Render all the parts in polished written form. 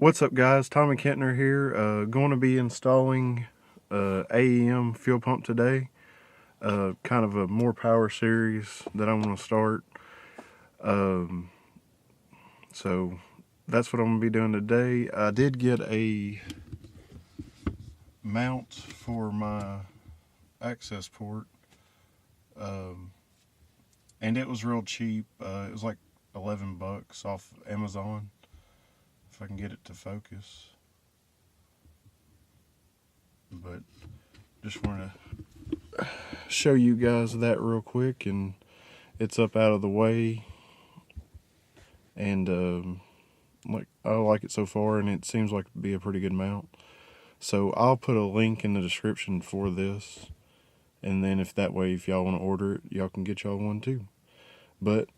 What's up, guys? Tommy Kentner here. Going to be installing AEM fuel pump today. Kind of a more power series that I'm going to start. So that's what I'm going to be doing today. I did get a mount for my access port, and it was real cheap. It was like 11 bucks off Amazon. If I can get it to focus. But just want to show you guys that real quick, and it's up out of the way, and I like it so far, and it seems like to be a pretty good mount. So I'll put a link in the description for this, and then if y'all want to order it, y'all can get y'all one too. But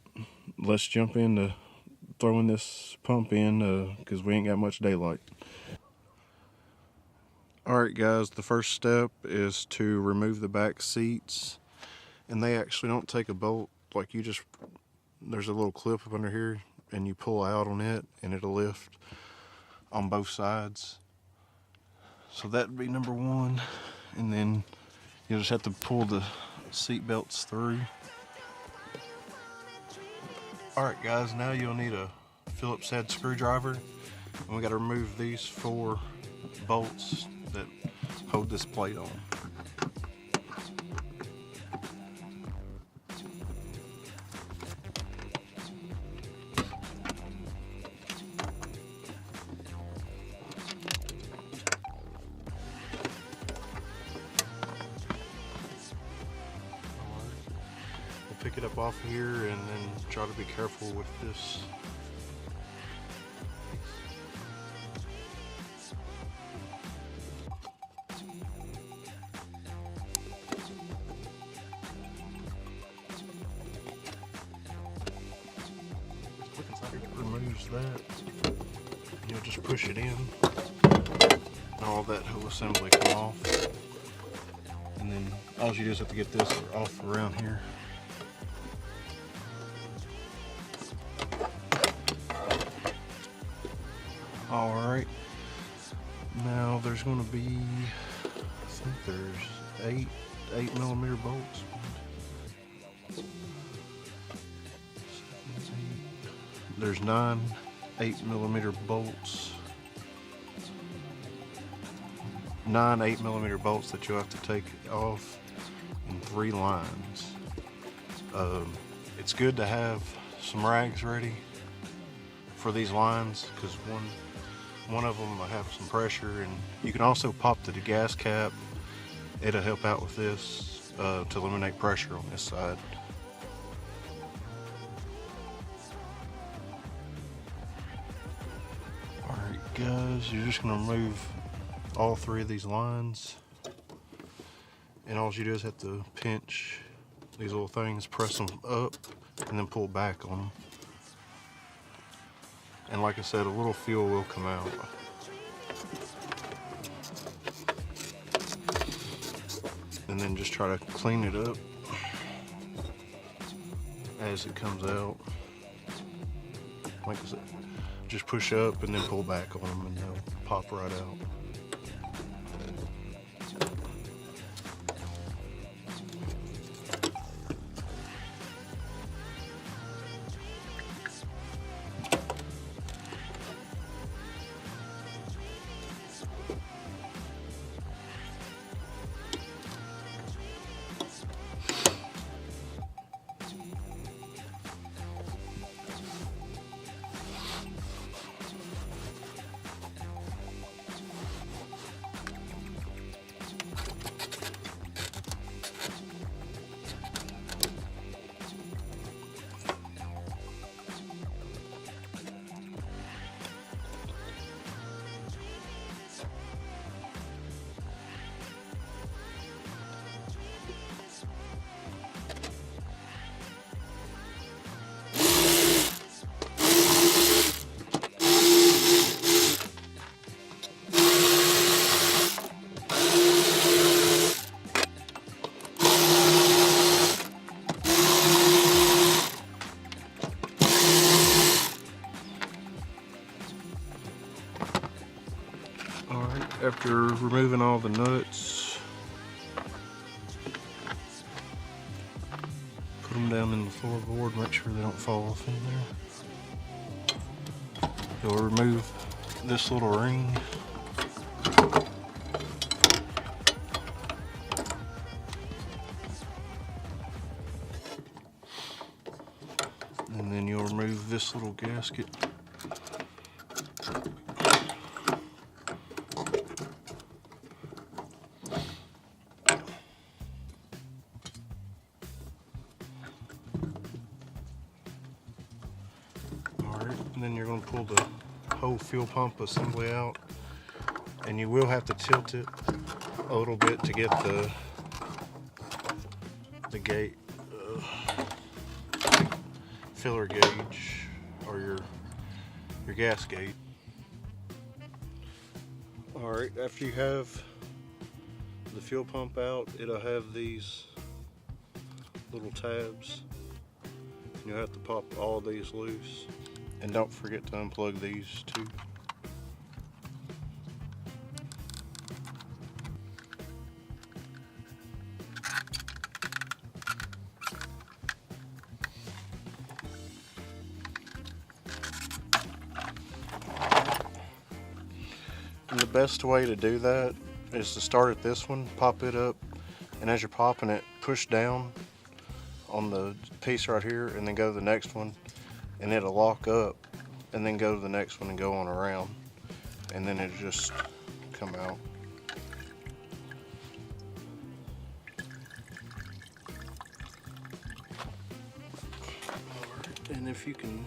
let's jump into throwing this pump in, because we ain't got much daylight. Alright guys, the first step is to remove the back seats, and they actually don't take a bolt. Like, there's a little clip up under here, and you pull out on it and it'll lift on both sides. So that'd be number one, and then you'll just have to pull the seat belts through. Alright guys, now you'll need a Phillips head screwdriver, and we got to remove these 4 bolts that hold this plate on. Pick it up off here, and then try to be careful with this. Click inside here, it removes that. You'll just push it in, and all that whole assembly come off. And then all you do is have to get this off around here. Alright, now there's going to be, I think there's 8mm bolts. There's 9 8mm bolts. 9 8mm bolts that you'll have to take off in 3 lines. It's good to have some rags ready for these lines, because one of them will have some pressure, and you can also pop the gas cap. It'll help out with this to eliminate pressure on this side. Alright guys, you're just going to remove all 3 of these lines, and all you do is have to pinch these little things, press them up, and then pull back on them. And like I said, a little fuel will come out. And then just try to clean it up as it comes out. Like I said, just push up and then pull back on them, and they'll pop right out. Alright, after removing all the nuts, put them down in the floorboard, make sure they don't fall off in there. You'll remove this little ring. And then you'll remove this little gasket. And then you're going to pull the whole fuel pump assembly out, and you will have to tilt it a little bit to get the gate filler gauge, or your gas gauge. Alright, after you have the fuel pump out, it'll have these little tabs. You'll have to pop all these loose. And don't forget to unplug these too. And the best way to do that is to start at this one, pop it up, and as you're popping it, push down on the piece right here and then go to the next one, and it'll lock up, and then go to the next one and go on around, and then it'll just come out. And if you can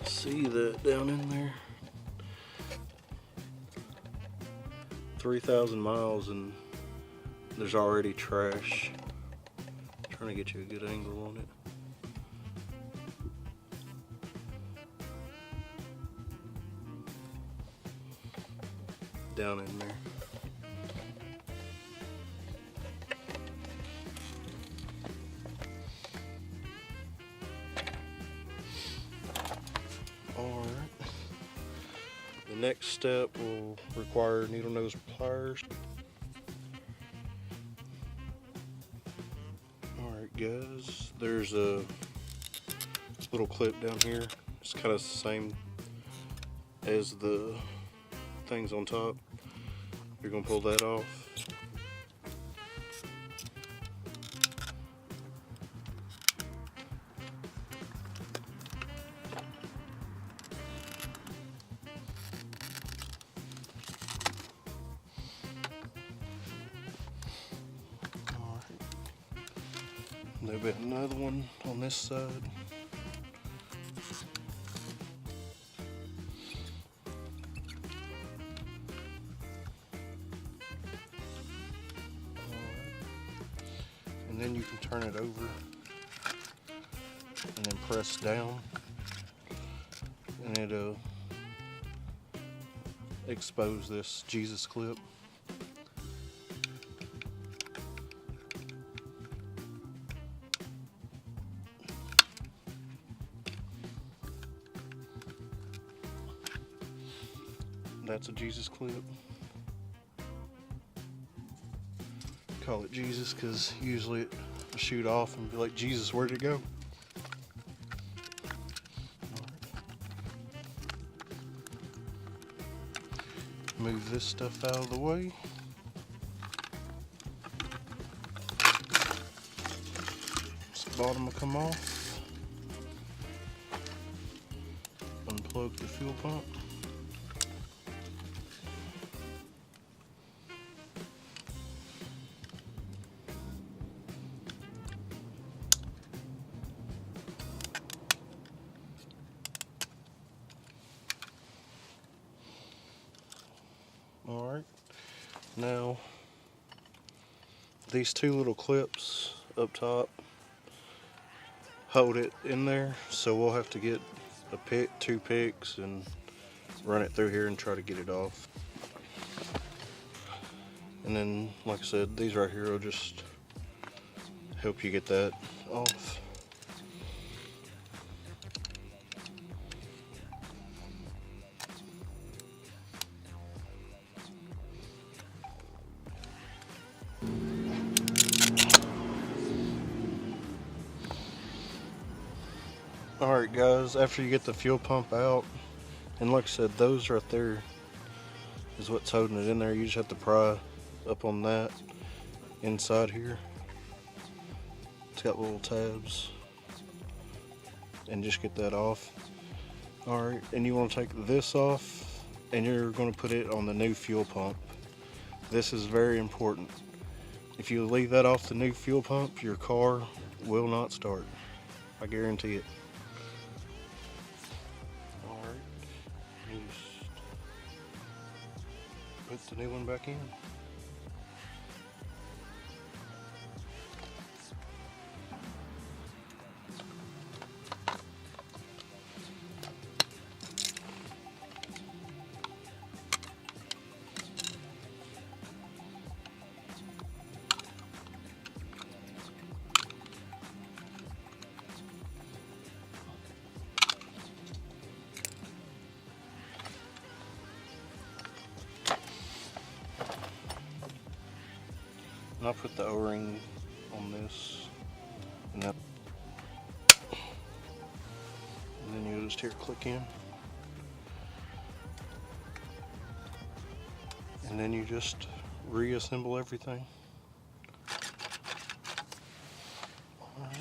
see that down in there, 3,000 miles and there's already trash. I'm trying to get you a good angle on it. Down in there. Alright. The next step will require needle nose pliers. Alright guys, there's a little clip down here. It's kind of the same as the things on top. You're going to pull that off. Alright. There'll be another one on this side. And then you can turn it over and then press down, and it'll expose this Jesus clip. That's a Jesus clip. Call it Jesus because usually it will shoot off and be like, Jesus, where'd it go? Move this stuff out of the way. This bottom will come off. Unplug the fuel pump. Alright, now these two little clips up top hold it in there, so we'll have to get a pick, 2 picks, and run it through here and try to get it off. And then, like I said, these right here will just help you get that off. Alright guys, after you get the fuel pump out, and like I said, those right there is what's holding it in there. You just have to pry up on that inside here. It's got little tabs, and just get that off. Alright, and you want to take this off, and you're going to put it on the new fuel pump. This is very important. If you leave that off the new fuel pump, your car will not start. I guarantee it. Alright, just put the new one back in. And I'll put the O-ring on this, and then you'll just here click in, and then you just reassemble everything. Alright.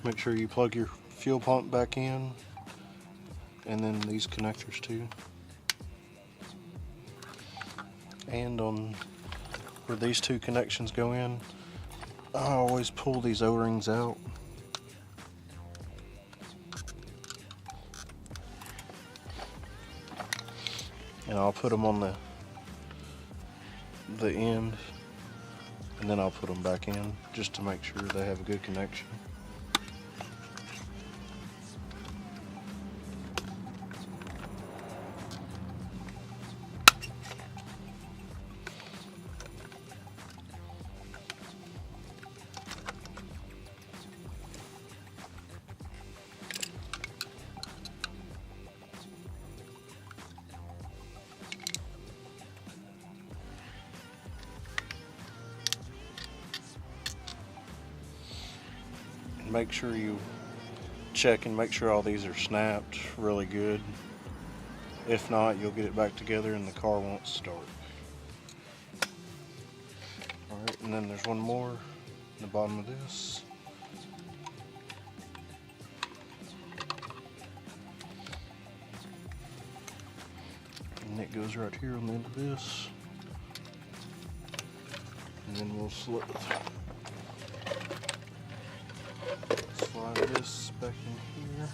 Make sure you plug your fuel pump back in, and then these connectors too. And on where these two connections go in, I always pull these O-rings out. And I'll put them on the end, and then I'll put them back in just to make sure they have a good connection. Make sure you check and make sure all these are snapped really good. If not, you'll get it back together and the car won't start. Alright, and then there's one more in the bottom of this. And it goes right here on the end of this. And then we'll slide this back in here,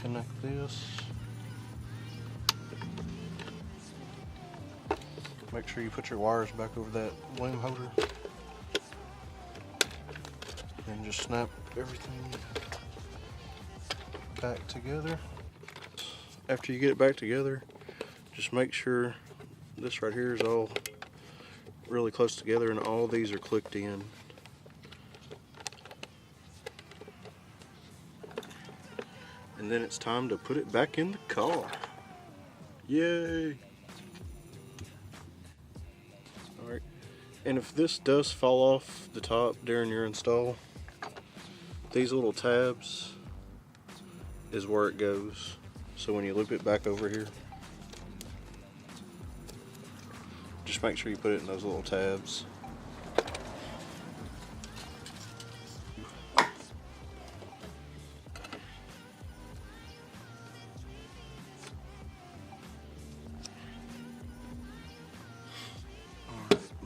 connect this, make sure you put your wires back over that loom holder, and just snap everything back together. After you get it back together, just make sure this right here is all really close together and all these are clicked in. And then it's time to put it back in the car. Yay! Alright, and if this does fall off the top during your install, these little tabs is where it goes. So when you loop it back over here, just make sure you put it in those little tabs.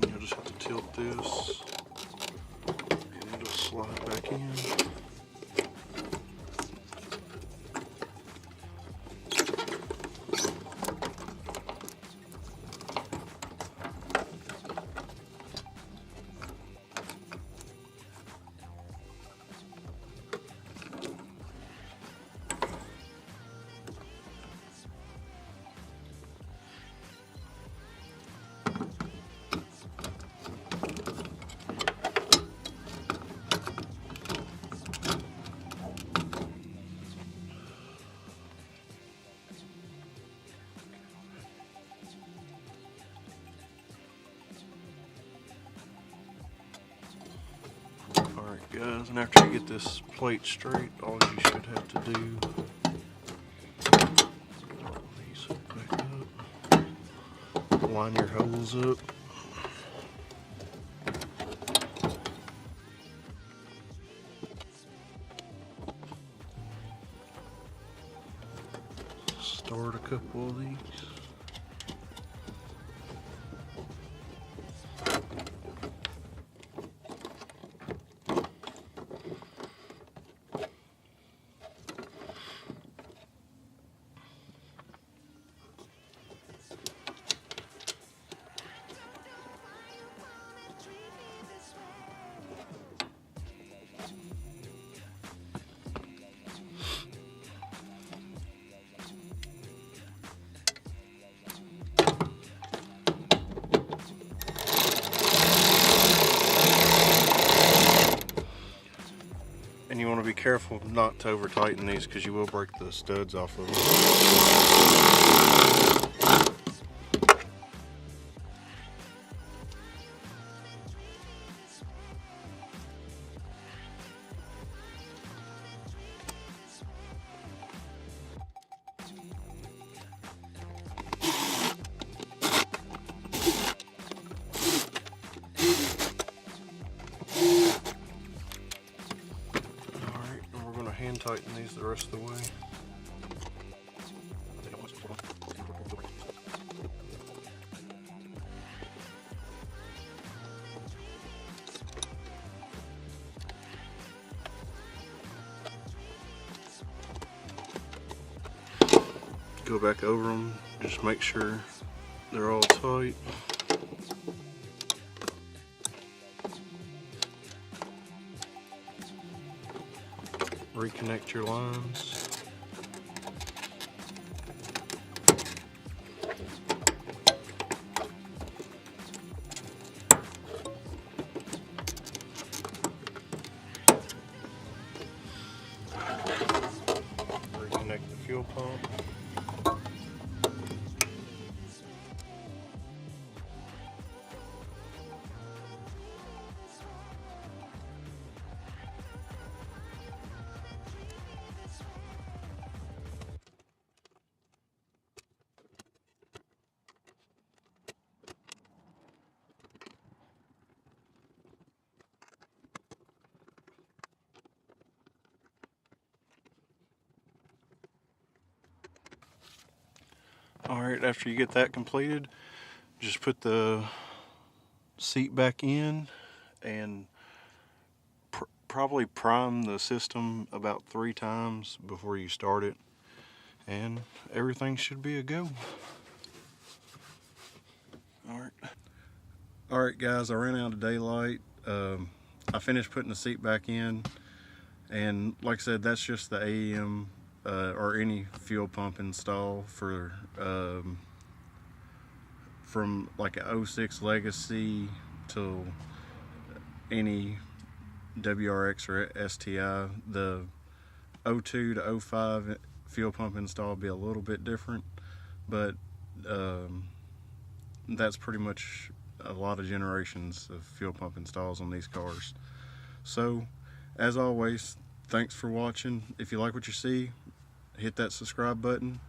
You'll just have to tilt this and it'll slide back in. Alright guys, and after you get this plate straight, all you should have to do, these back up, line your holes up. Start a couple of these. And you want to be careful not to over tighten these because you will break the studs off of them. Hand tighten these the rest of the way. Go back over them, just make sure they're all tight. Reconnect your lines. Reconnect the fuel pump. Alright, after you get that completed, just put the seat back in and probably prime the system about 3 times before you start it, and everything should be a go. Alright guys, I ran out of daylight. I finished putting the seat back in, and like I said, that's just the AEM or any fuel pump install for from like an 06 Legacy to any WRX or STI. The 02 to 05 fuel pump install will be a little bit different, but that's pretty much a lot of generations of fuel pump installs on these cars. So as always, thanks for watching. If you like what you see, hit that subscribe button,